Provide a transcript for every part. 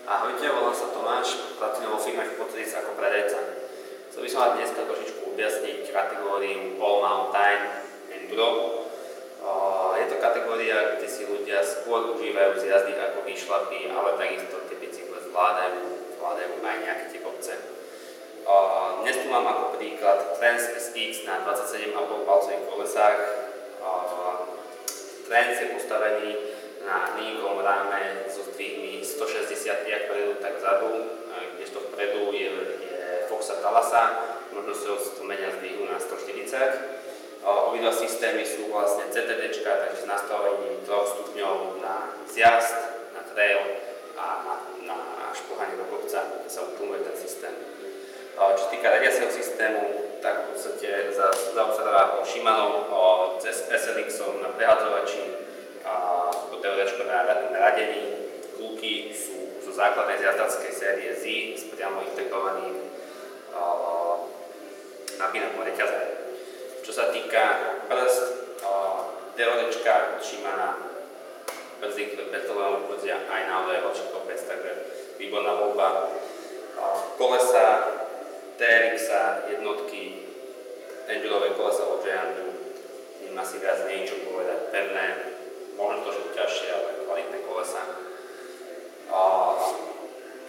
Ahojte, volám sa Tomáš, pracujem vo firme Hypothesis ako predajca. Chcel by som vám dneska trošičku objasniť kategóriu All Mountain Enduro. Je to kategória, kde si ľudia skôr užívajú z jazdy ako výšlapy, ale takisto tie bicykle zvládajú aj nejaké tie kopce. Dnes tu mám ako príklad Trans SX na 27,5 palcových kolesách. Trans je postavený na linkovom ráme so zdvihmi 160 jak predu, tak vzadu, kdežto vpredu je Foxa Talasa, možnosťou menia zdvihu na 140. Obidva systémy sú vlastne CTDčka, takže s nastavením 3 stupňov na zjazd, na trail a na šplhanie do kopca, kde sa utlmuje ten systém. Čo sa týka riadiaceho systému, tak v podstate zaobstará Shimano cez SLX-om na prehadzovači, DRčko na radení. Kľúky sú zo základnej zjazdackej série Z s priamo integrovaným napínakom reťaze. Čo sa týka brzd, DRčka od Shimana brzdí, ktoré betónovo brzdia aj na hlbší kopec, takže výborná voľba. Kolesa TRX-a jednotky, endurové kolesa od Giantu, im asi viac niečo povedať, pevné, možno trošku ťažšie, ale kvalitné kolesa.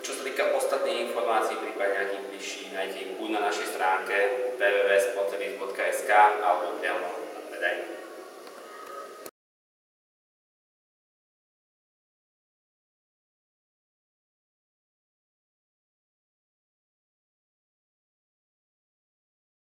Čo sa týka ostatných informácií, prípadne nejakých bližších, nájdete buď na našej stránke www.sportservice.sk alebo priamo